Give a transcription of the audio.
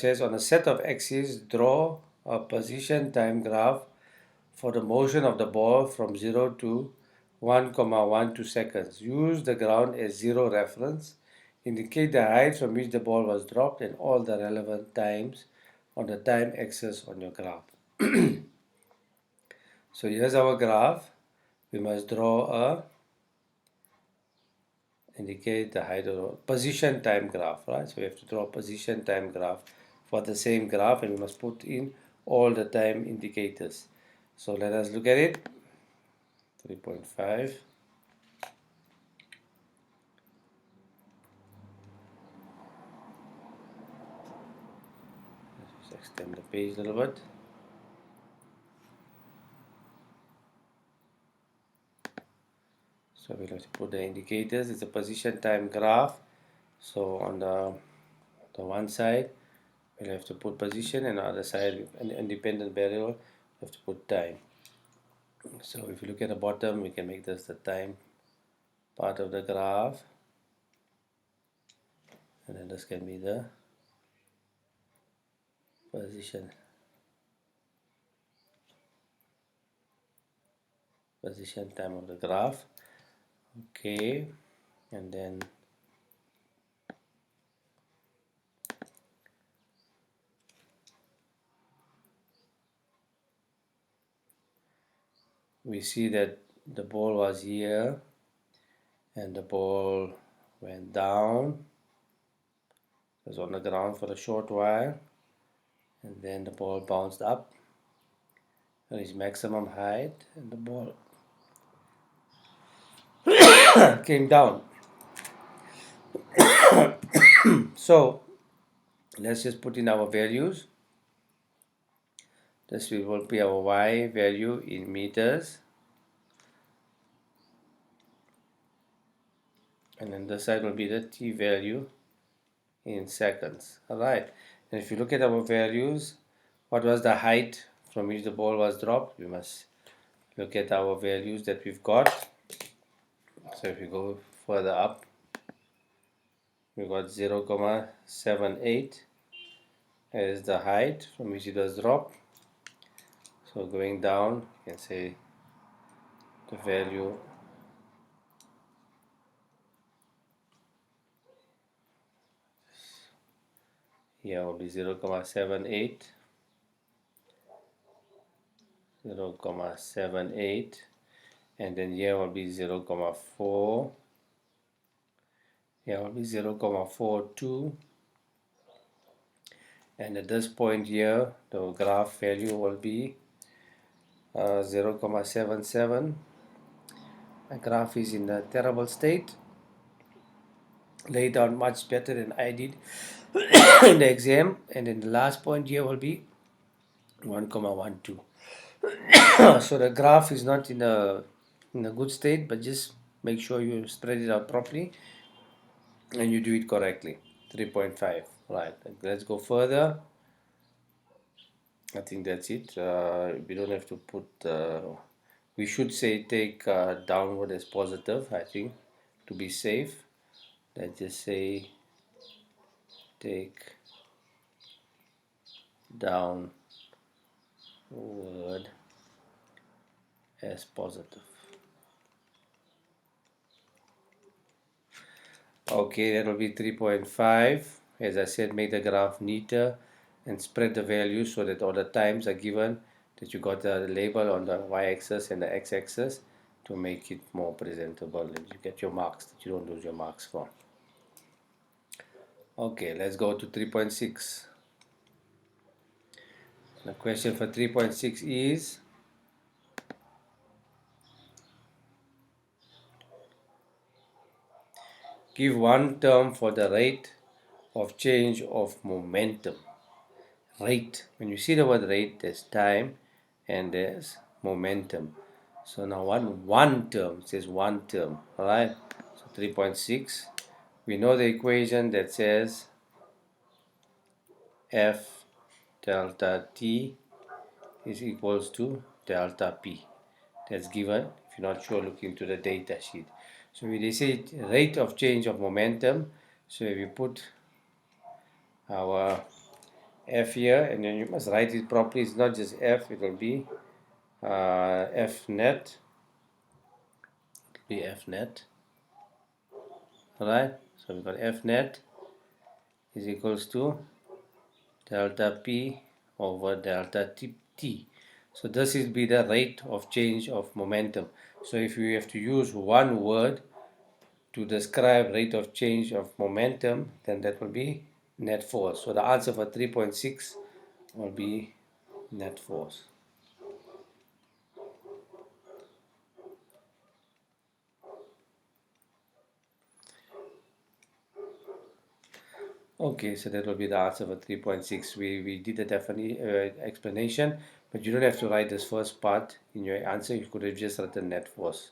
says on a set of axes, draw a position time graph for the motion of the ball from 0 to 1,12 seconds. Use the ground as 0 reference. Indicate the height from which the ball was dropped and all the relevant times on the time axis on your graph. So here's our graph. We must draw a indicate the height of position time graph, right? So we have to draw a position time graph for the same graph, and we must put in all the time indicators. So let us look at it. 3.5. Let's extend the page a little bit. So we'll have to put the indicators. It's a position time graph. So on the one side, we'll have to put position, and on the other side, an independent variable, we have to put time. So if you look at the bottom, we can make this the time part of the graph, and then this can be the position time of the graph. Okay, and then we see that the ball was here and the ball went down. It was on the ground for a short while, and then the ball bounced up at its maximum height, and the ball came down. So let's just put in our values. This will be our y value in meters, and then this side will be the t value in seconds. Alright, and if you look at our values, what was the height from which the ball was dropped? We must look at our values that we've got. So if you go further up, we got 0,78 as the height from which it was dropped. So going down, you can say the value here will be 0,78, 0,78, and then here will be 0,4, here will be 0,42, and at this point here the graph value will be 0,77. My graph is in a terrible state, laid out much better than I did in the exam, and then the last point here will be 1,12. So the graph is not in a good state, but just make sure you spread it out properly and you do it correctly. 3.5. Right, let's go further. I think that's it. We don't have to put we should say take downward as positive, I think, to be safe. Let's just say take downward as positive. Okay, that will be 3.5. As I said, make the graph neater and spread the values so that all the times are given, that you got the label on the y-axis and the x-axis to make it more presentable, and you get your marks, that you don't lose your marks from. Okay, let's go to 3.6. The question for 3.6 is, give one term for the rate of change of momentum. Rate, when you see the word rate, there's time and there's momentum. So now one term, it says one term, alright? So 3.6, we know the equation that says F delta T is equals to delta P. That's given. If you're not sure, look into the data sheet. So they say rate of change of momentum. So if you put our F here, and then you must write it properly. It's not just F, it will be F net. Be F net. Alright, so we've got F net is equals to delta P over delta T. So this will be the rate of change of momentum. So if you have to use one word to describe rate of change of momentum, then that will be net force. So the answer for 3.6 will be net force. Okay, so that will be the answer for 3.6. We did a definite explanation, but you don't have to write this first part in your answer. You could have just written net force.